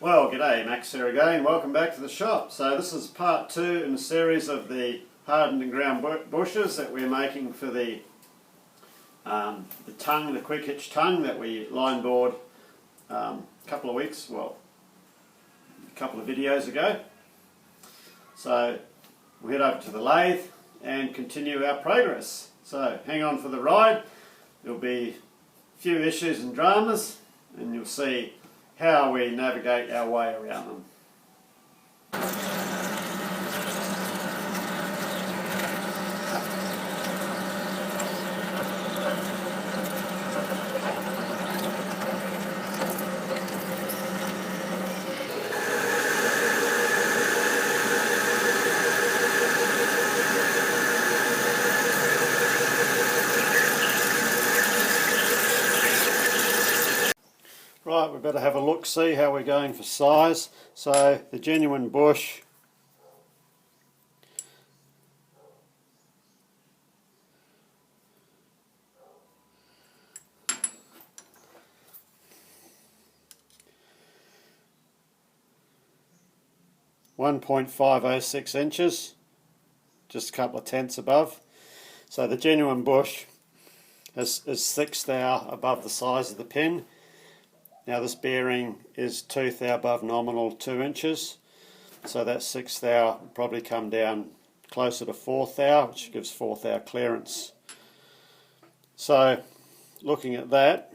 Well, g'day, Max here again. Welcome back to the shop. So this is part 2 in a series of the hardened and ground bushes that we're making for the tongue, the quick hitch tongue that we line bored a couple of videos ago. So we'll head over to the lathe and continue our progress. So hang on for the ride. There'll be a few issues and dramas, and you'll see how we navigate our way around them. Right, we better have a look, see how we're going for size. So the genuine bush, .506 just a couple of tenths above. So the genuine bush is 6 thou above the size of the pin. Now this bearing is 2 thou above nominal 2 inches, so that 6 thou will probably come down closer to 4 thou, which gives 4 thou clearance. So looking at that,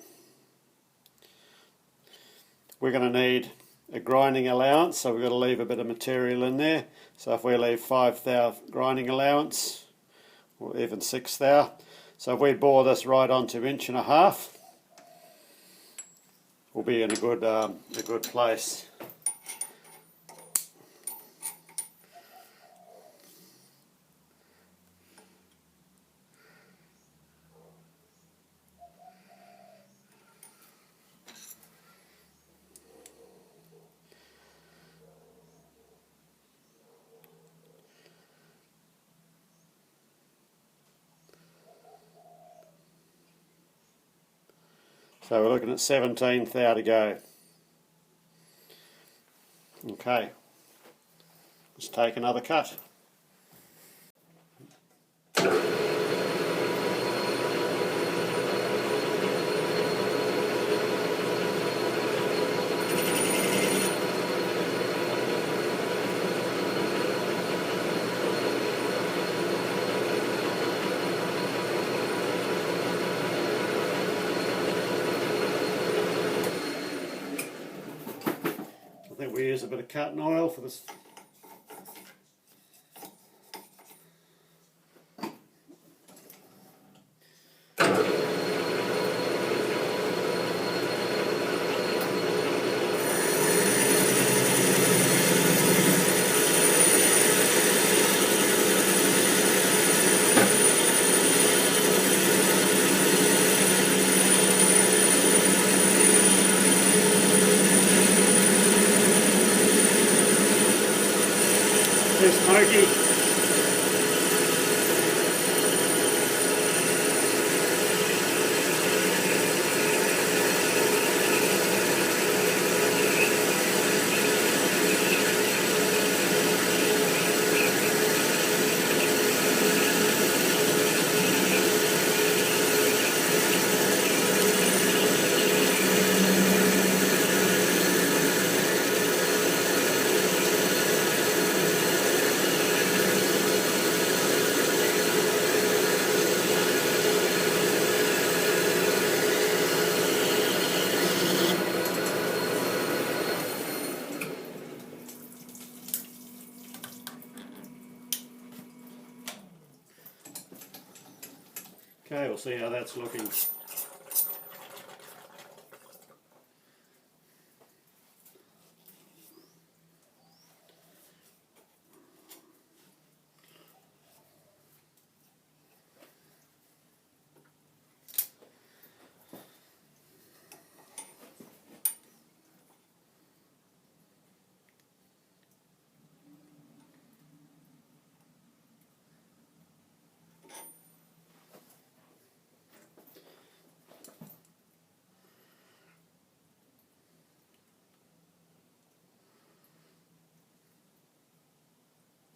we're going to need a grinding allowance, so we've got to leave a bit of material in there. So if we leave 5 thou grinding allowance, or even 6 thou, so if we bore this right onto 1.5 inches, we'll be in a good place. So we're looking at 17 thou to go. Okay, let's take another cut. I think we use a bit of cutting oil for this. Too smoky. Okay, we'll see how that's looking.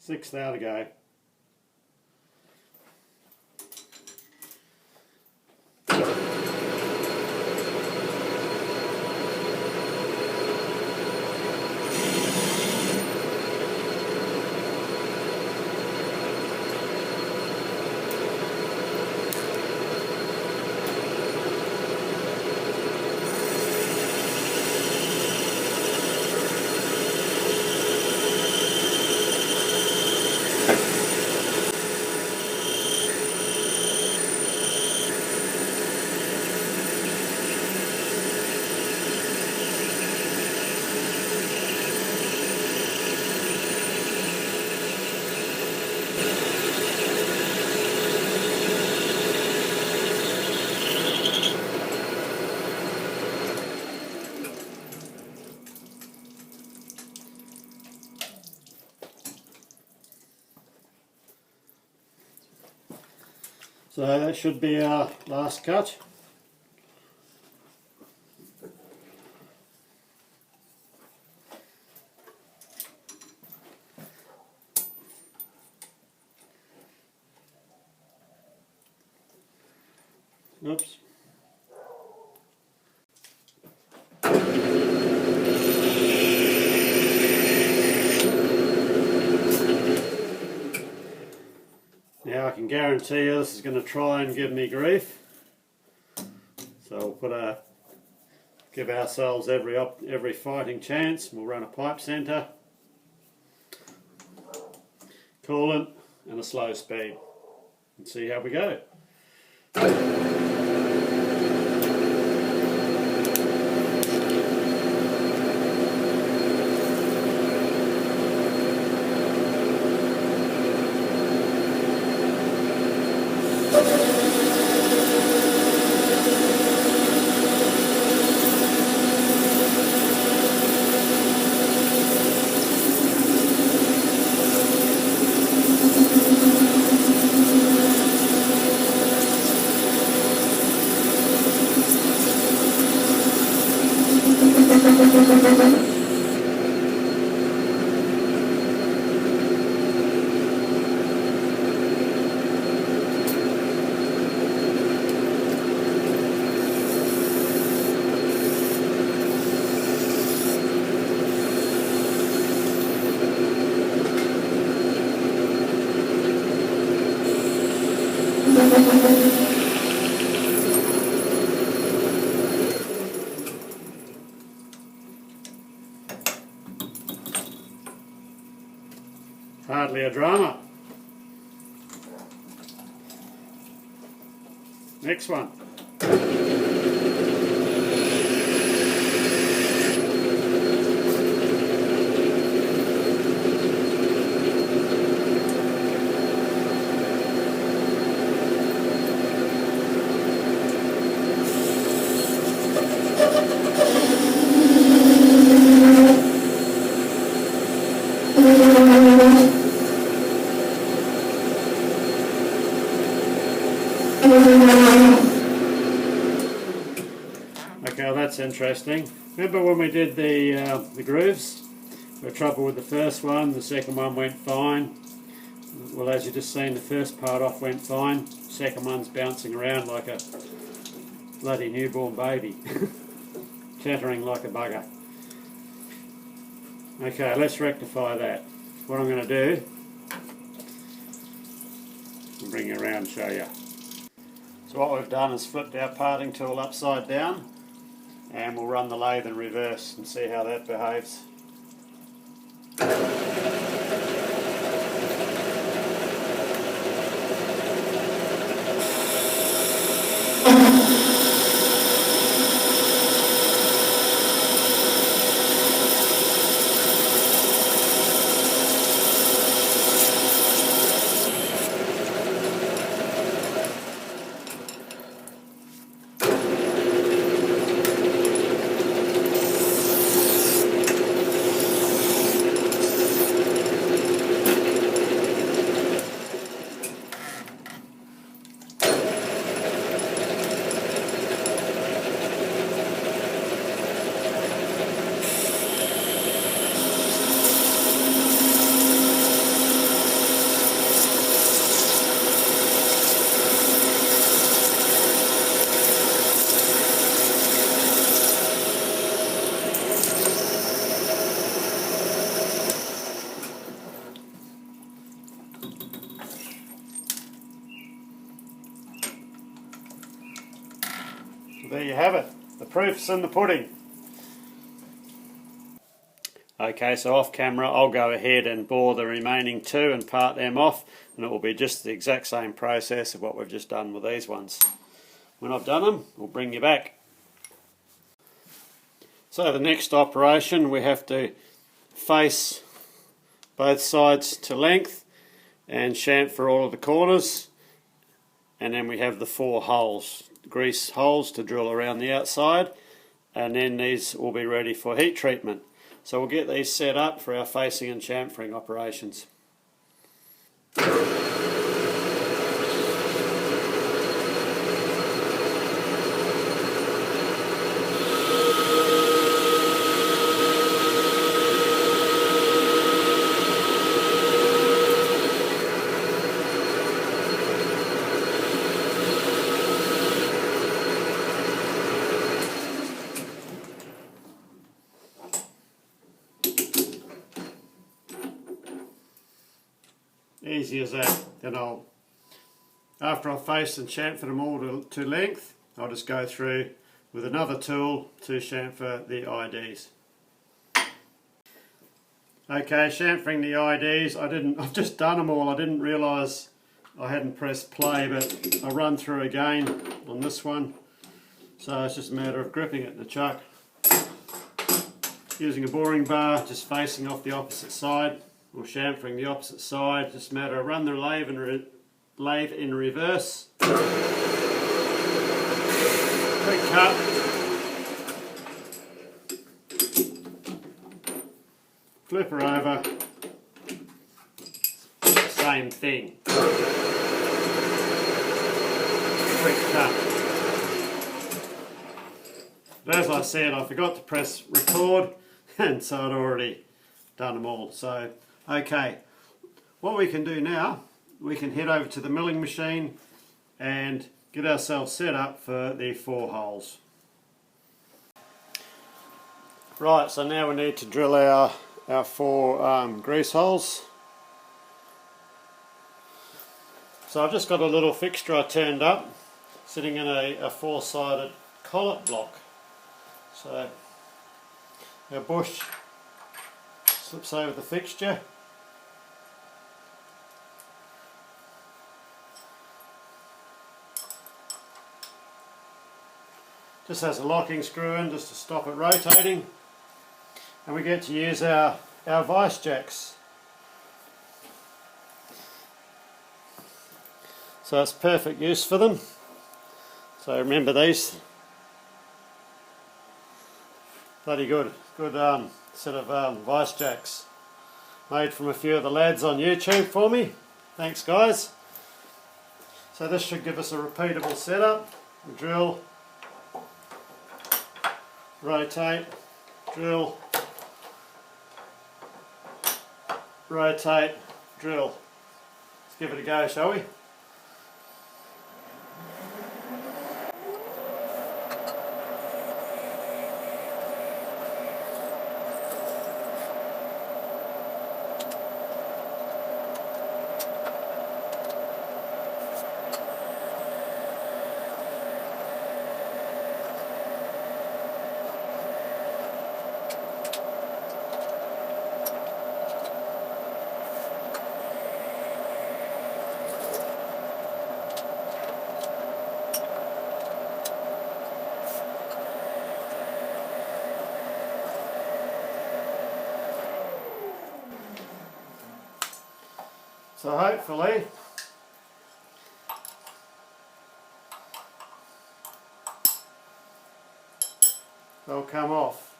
6th hour to go. So that should be our last cut. Oops. Now I can guarantee you this is going to try and give me grief. So we'll give ourselves every fighting chance. We'll run a pipe centre, coolant and a slow speed and see how we go. Hardly a drama. Next one. Okay, well that's interesting. Remember when we did the grooves? We had trouble with the first one, the second one went fine. Well, as you just seen, the first part off went fine. Second one's bouncing around like a bloody newborn baby. Chattering like a bugger. Okay, let's rectify that. What I'm going to do, I'll bring you around and show you. So what we've done is flipped our parting tool upside down, and we'll run the lathe in reverse and see how that behaves. there you have it. The proof's in the pudding. Okay, so off camera I'll go ahead and bore the remaining two and part them off, and it will be just the exact same process of what we've just done with these ones. When I've done them, we'll bring you back. So the next operation, we have to face both sides to length and chamfer all of the corners, and then we have the 4 holes, grease holes to drill around the outside, and then these will be ready for heat treatment. So we'll get these set up for our facing and chamfering operations. Easy as that. Then after I've faced and chamfered them all to length, I'll just go through with another tool to chamfer the IDs. Okay, chamfering the IDs, I've just done them all. I didn't realise I hadn't pressed play, but I'll run through again on this one. So it's just a matter of gripping it in the chuck, using a boring bar, just facing off the opposite side, or chamfering the opposite side. Just a matter of run the lathe in reverse. Quick cut. Flip her over. Same thing. Quick cut. But as I said, I forgot to press record, and so I'd already done them all. So, okay, what we can do now, we can head over to the milling machine and get ourselves set up for the 4 holes. Right, so now we need to drill our 4 grease holes. So I've just got a little fixture I turned up, sitting in a 4-sided collet block. So our bush slips over the fixture. Just has a locking screw in just to stop it rotating, and we get to use our vice jacks. So it's perfect use for them. So remember these. Bloody good set of vice jacks, made from a few of the lads on YouTube for me. Thanks guys. So this should give us a repeatable setup. Drill, rotate, drill, rotate, drill. Let's give it a go, shall we? So hopefully they'll come off.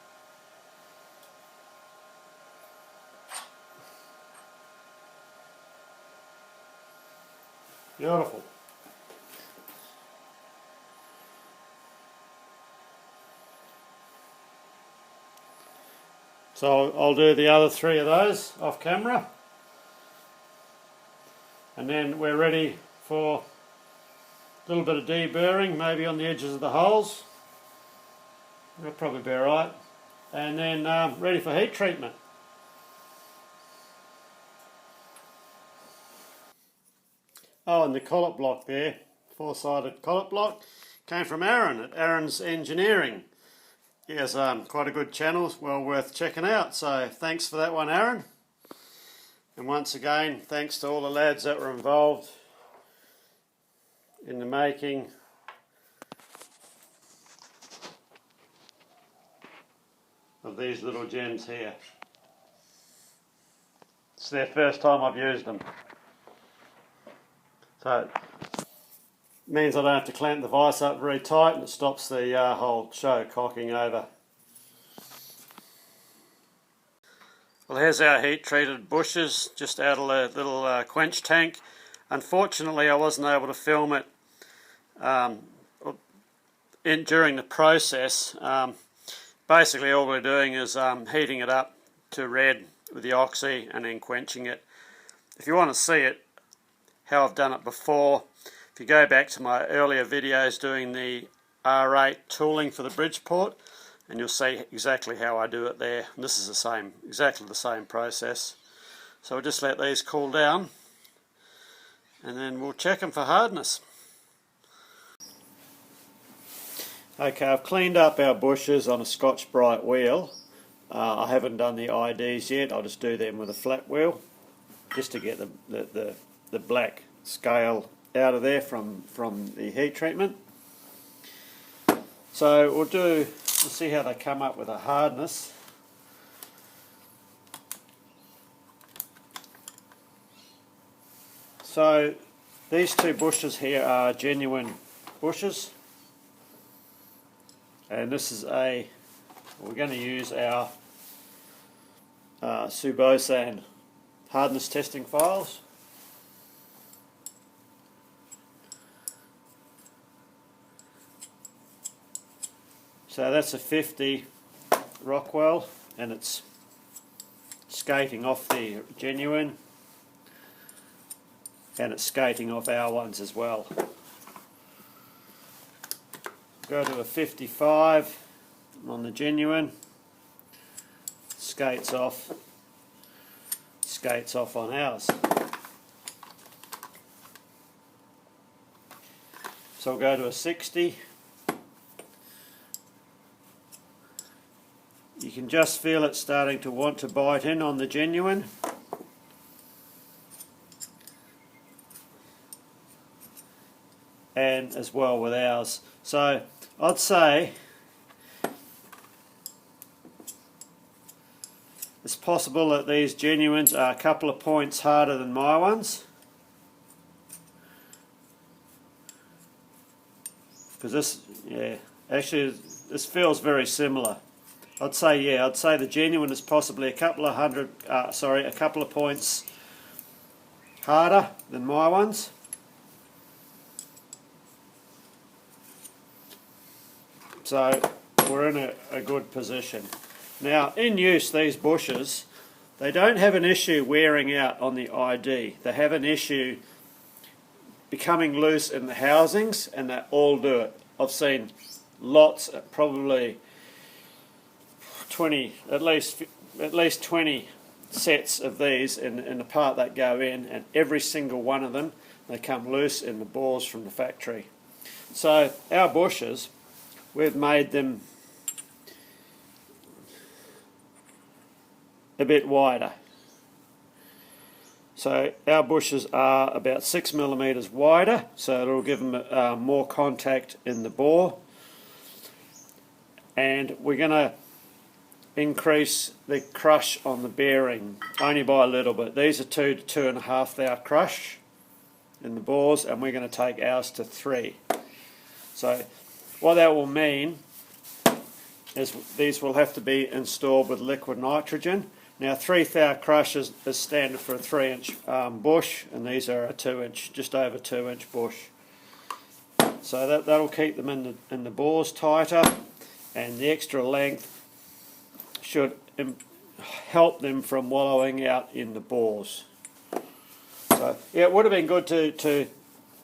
Beautiful. So I'll do the other 3 of those off camera. And then we're ready for a little bit of deburring, maybe on the edges of the holes. That'll probably be alright. And then ready for heat treatment. Oh, and the collet block there, 4-sided collet block. came from Aaron at Aaron's Engineering. He has quite a good channel, well worth checking out, so thanks for that one, Aaron. And once again, thanks to all the lads that were involved in the making of these little gems here. It's their first time I've used them. So it means I don't have to clamp the vise up very tight, and it stops the whole show cocking over. Well, here's our heat treated bushes just out of the little quench tank. Unfortunately, I wasn't able to film it during the process. Basically all we're doing is heating it up to red with the oxy and then quenching it. If you want to see it, how I've done it before, if you go back to my earlier videos doing the R8 tooling for the Bridgeport, and you'll see exactly how I do it there. And this is the same, exactly the same process. So we'll just let these cool down and then we'll check them for hardness. Okay, I've cleaned up our bushes on a Scotch-Brite wheel. I haven't done the IDs yet. I'll just do them with a flat wheel, just to get the black scale out of there from the heat treatment. So we'll see how they come up with a hardness. So these two bushes here are genuine bushes. And this is we're going to use our Subosan hardness testing files. So that's a 50 Rockwell, and it's skating off the genuine, and it's skating off our ones as well. Go to a 55 on the genuine, skates off on ours. So we'll go to a 60. You can just feel it starting to want to bite in on the genuine. And as well with ours. So I'd say it's possible that these genuines are a couple of points harder than my ones. Because this, yeah, actually this feels very similar. I'd say the genuine is possibly a couple of points harder than my ones. So we're in a good position. Now, in use, these bushes, they don't have an issue wearing out on the ID. They have an issue becoming loose in the housings, and they all do it. I've seen lots, probably 20, at least 20 sets of these in the part that go in, and every single one of them, they come loose in the bores from the factory. So our bushes, we've made them a bit wider. So our bushes are about 6mm wider, so it'll give them more contact in the bore. And we're going to increase the crush on the bearing only by a little bit. These are 2 to 2.5 thou crush in the bores, and we're going to take ours to 3. So what that will mean is these will have to be installed with liquid nitrogen. Now 3 thou crush is standard for a 3-inch bush, and these are a 2-inch, just over 2-inch bush. So that'll keep them in the bores tighter, and the extra length should help them from wallowing out in the bores. So yeah, it would have been good to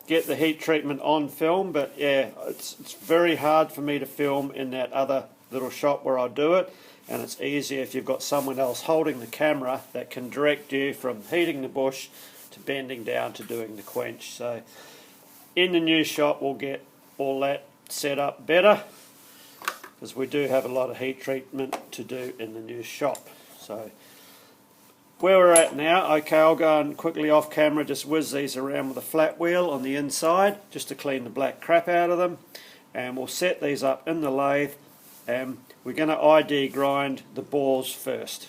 get the heat treatment on film, but yeah, it's very hard for me to film in that other little shop where I do it, and it's easier if you've got someone else holding the camera that can direct you from heating the bush to bending down to doing the quench. So in the new shop we'll get all that set up better, because we do have a lot of heat treatment to do in the new shop. So where we're at now, okay, I'll go and quickly off camera just whiz these around with a flat wheel on the inside just to clean the black crap out of them, and we'll set these up in the lathe, and we're going to ID grind the bores first.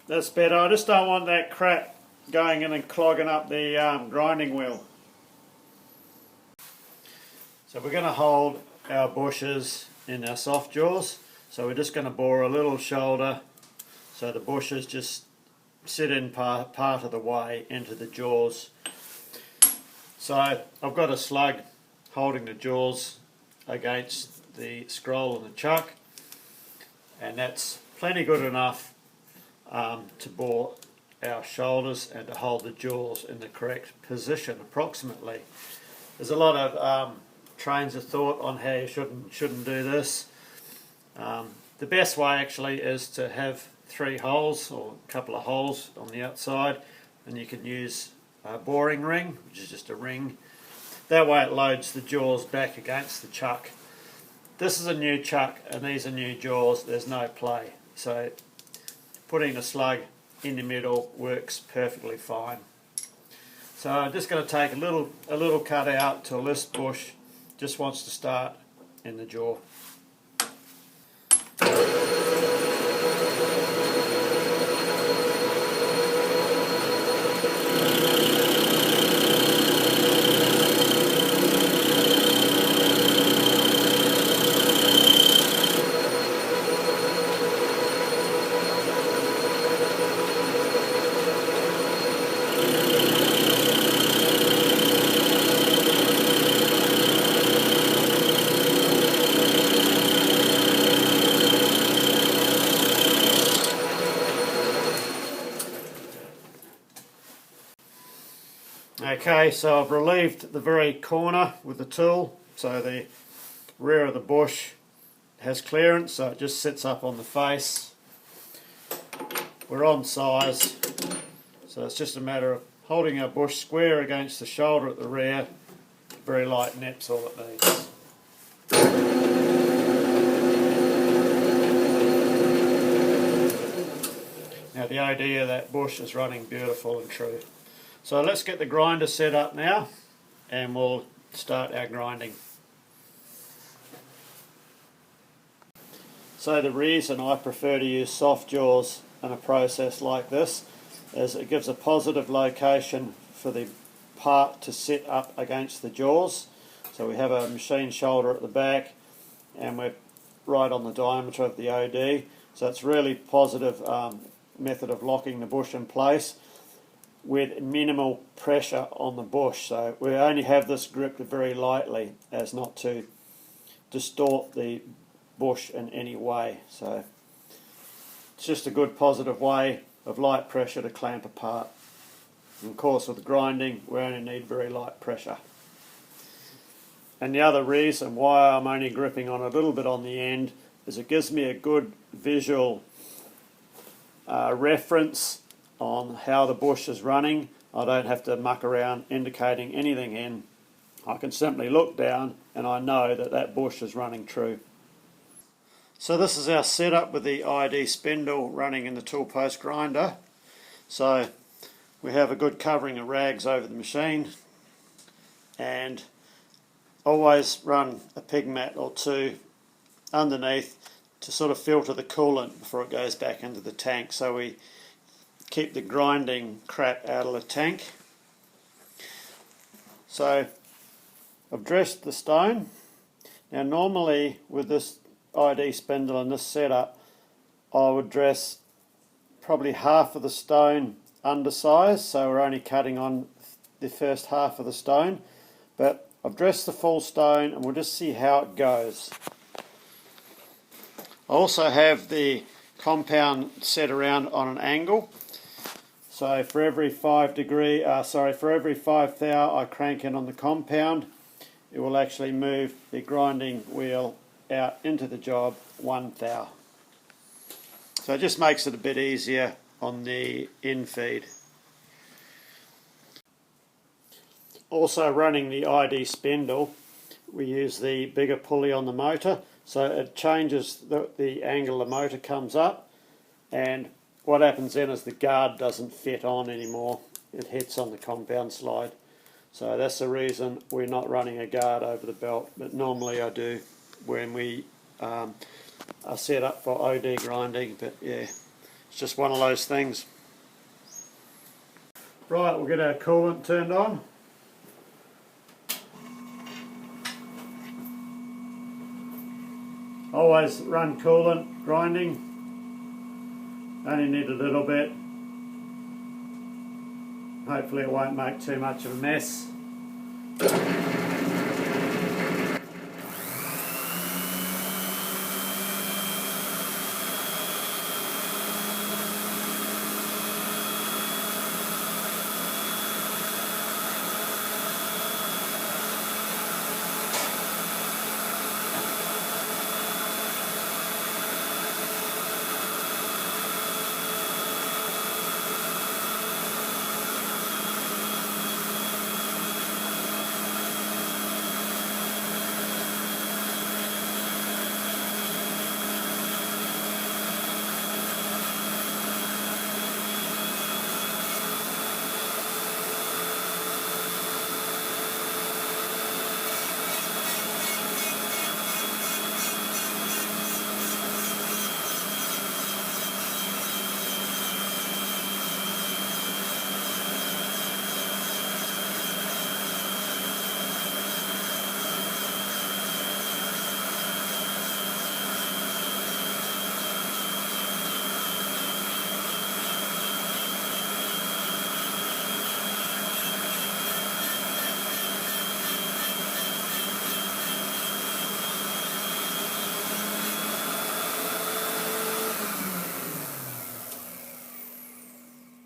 That's better. I just don't want that crap going in and clogging up the grinding wheel. So we're going to hold our bushes in our soft jaws. So we're just going to bore a little shoulder so the bushes just sit in part of the way into the jaws. So I've got a slug holding the jaws against the scroll and the chuck, and that's plenty good enough to bore our shoulders and to hold the jaws in the correct position approximately. There's a lot of trains of thought on how you shouldn't do this. The best way actually is to have 3 holes or a couple of holes on the outside, and you can use a boring ring, which is just a ring. That way it loads the jaws back against the chuck. This is a new chuck and these are new jaws, there's no play. So putting a slug in the middle works perfectly fine. So I'm just going to take a little cut out till this bush just wants to start in the jaw. Okay, so I've relieved the very corner with the tool, so the rear of the bush has clearance, so it just sits up on the face. We're on size, so it's just a matter of holding our bush square against the shoulder at the rear. Very light nips all it needs. Now the idea of that bush is running beautiful and true. So let's get the grinder set up now and we'll start our grinding. So the reason I prefer to use soft jaws in a process like this is it gives a positive location for the part to sit up against the jaws. So we have a machine shoulder at the back and we're right on the diameter of the OD. So it's really positive method of locking the bush in place with minimal pressure on the bush. So we only have this gripped very lightly as not to distort the bush in any way. So it's just a good positive way of light pressure to clamp a part. And of course with grinding we only need very light pressure. And the other reason why I'm only gripping on a little bit on the end is it gives me a good visual reference on how the bush is running. I don't have to muck around indicating anything in. I can simply look down and I know that that bush is running true. So this is our setup with the ID spindle running in the tool post grinder. So we have a good covering of rags over the machine, and always run a pig mat or two underneath to sort of filter the coolant before it goes back into the tank, so we keep the grinding crap out of the tank. So I've dressed the stone. Now normally with this ID spindle and this setup I would dress probably half of the stone undersized, so we're only cutting on the first half of the stone, but I've dressed the full stone and we'll just see how it goes. I also have the compound set around on an angle. So for every 5 thou I crank in on the compound, it will actually move the grinding wheel out into the job 1 thou. So it just makes it a bit easier on the in-feed. Also running the ID spindle, we use the bigger pulley on the motor, so it changes the angle the motor comes up, and what happens then is the guard doesn't fit on anymore, it hits on the compound slide. So that's the reason we're not running a guard over the belt, but normally I do when we are set up for OD grinding, but yeah, it's just one of those things. Right, we'll get our coolant turned on. Always run coolant grinding, only need a little bit. Hopefully it won't make too much of a mess.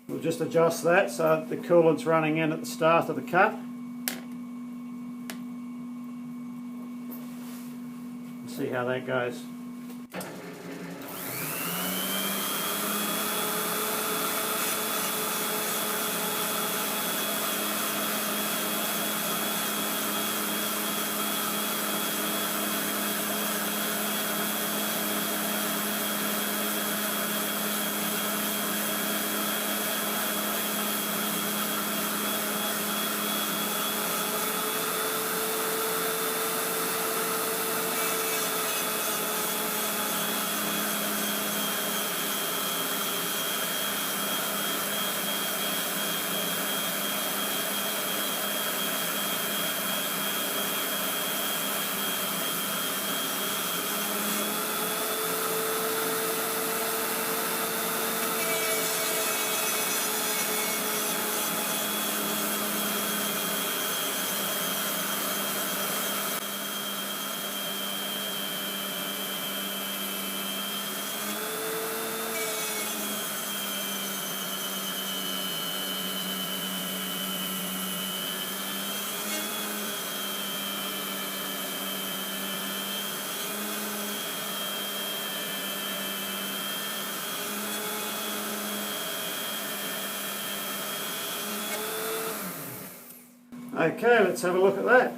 We'll just adjust that so the coolant's running in at the start of the cut. And see how that goes. Okay, let's have a look at that.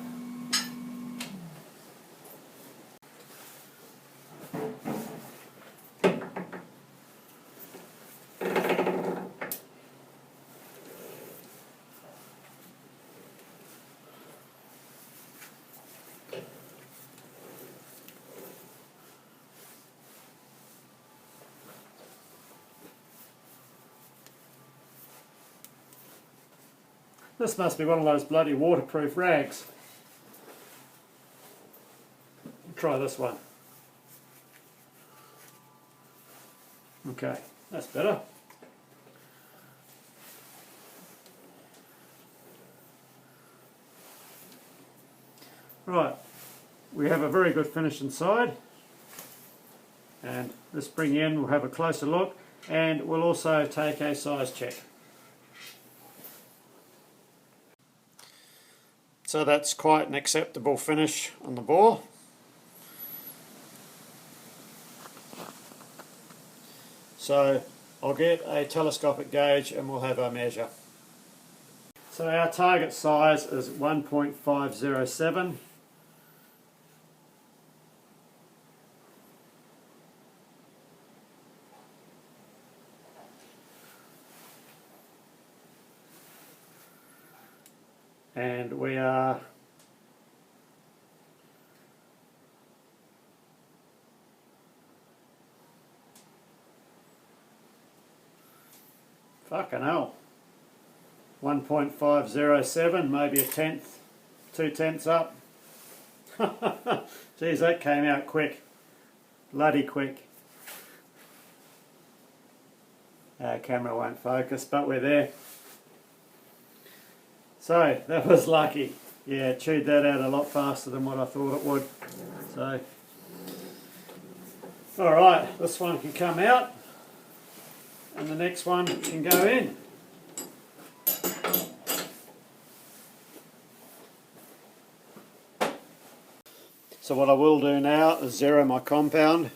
This must be one of those bloody waterproof rags. Try this one. Okay, that's better. Right, we have a very good finish inside, and this bring in, we'll have a closer look, and we'll also take a size check. So that's quite an acceptable finish on the bore. So I'll get a telescopic gauge and we'll have our measure. So our target size is 1.507. And we are fucking hell, 1.507, maybe a tenth, 2/10 up. Geez, that came out quick, bloody quick. Our camera won't focus, but we're there. So that was lucky. Yeah, it chewed that out a lot faster than what I thought it would. So, alright, this one can come out and the next one can go in. So what I will do now is zero my compound.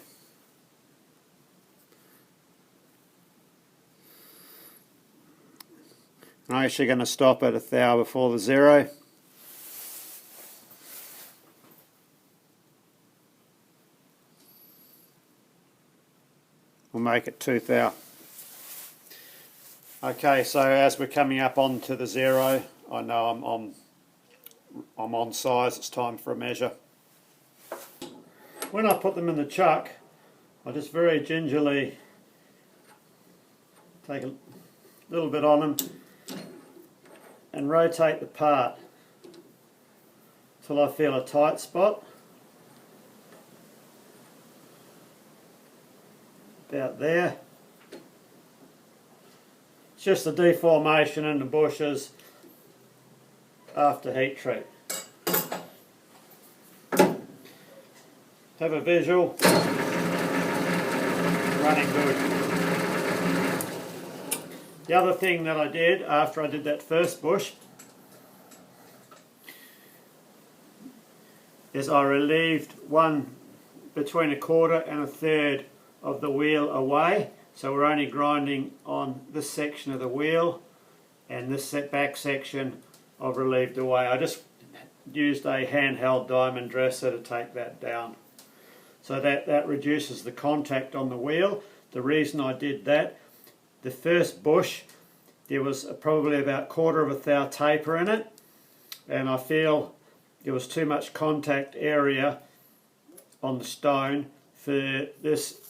I'm actually going to stop at 1,000 before the zero. We'll make it 2,000. Okay, so as we're coming up onto the zero, I know I'm on size. It's time for a measure. When I put them in the chuck, I just very gingerly take a little bit on them and rotate the part till I feel a tight spot. About there. It's just the deformation in the bushes after heat treat. Have a visual. Running good. The other thing that I did after I did that first bush is I relieved one between 1/4 and 1/3 of the wheel away, so we're only grinding on this section of the wheel, and this back section I've relieved away. I just used a handheld diamond dresser to take that down, so that reduces the contact on the wheel. The reason I did that, the first bush there was probably about 1/4 of a thou taper in it, and I feel there was too much contact area on the stone for this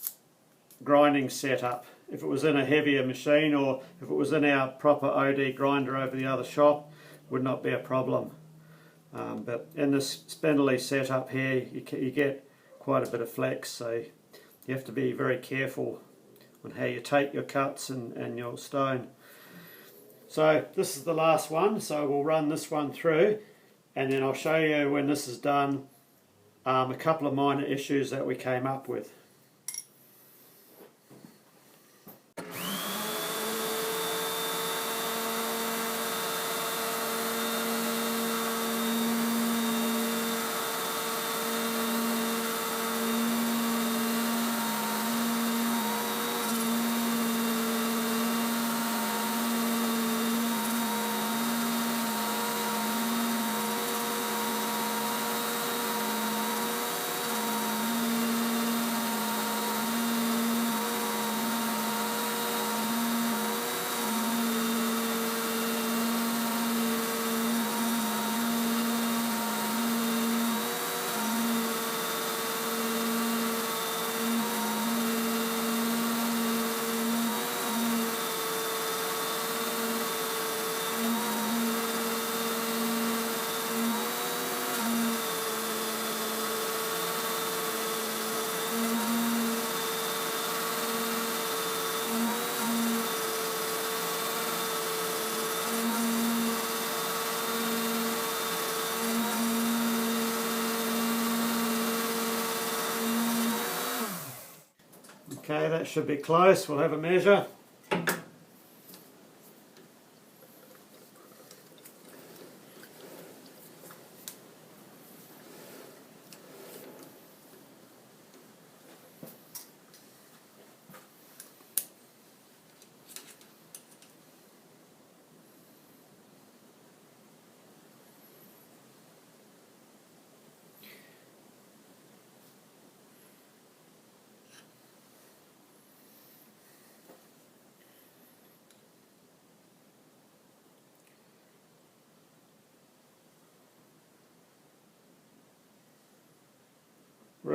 grinding setup. If it was in a heavier machine, or if it was in our proper OD grinder over the other shop, would not be a problem. But in this spindly setup here, you get quite a bit of flex, so you have to be very careful on how you take your cuts and your stone. So this is the last one, so we'll run this one through, and then I'll show you when this is done a couple of minor issues that we came up with. Okay, that should be close. We'll have a measure.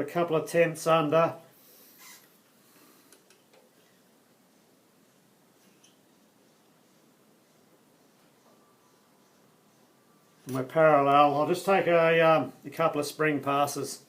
a couple of tenths under. And we're parallel. I'll just take a couple of spring passes.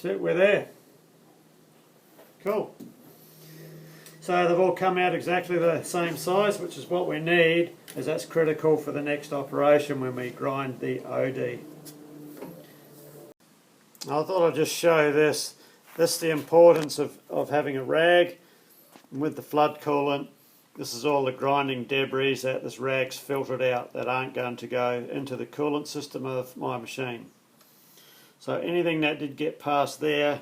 So we're there. Cool. So they've all come out exactly the same size, which is what we need, as that's critical for the next operation when we grind the OD. I thought I'd just show this. This is the importance of having a rag. And with the flood coolant, this is all the grinding debris that this rag's filtered out that aren't going to go into the coolant system of my machine. So anything that did get past there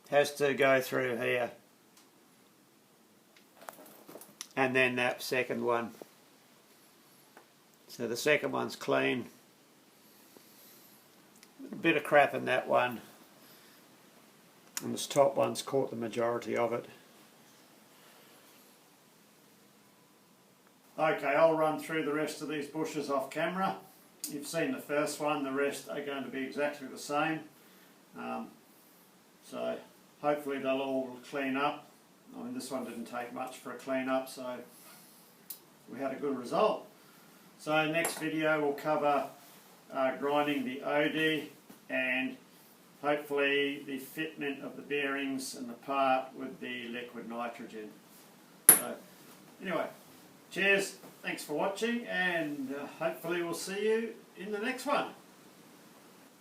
has to go through here. And then that second one. So the second one's clean. A bit of crap in that one. And this top one's caught the majority of it. Okay, I'll run through the rest of these bushes off camera. You've seen the first one, the rest are going to be exactly the same. So hopefully they'll all clean up. I mean, this one didn't take much for a clean up, so we had a good result. So next video we'll cover grinding the OD and hopefully the fitment of the bearings and the part with the liquid nitrogen. So anyway, cheers, thanks for watching, and hopefully we'll see you in the next one.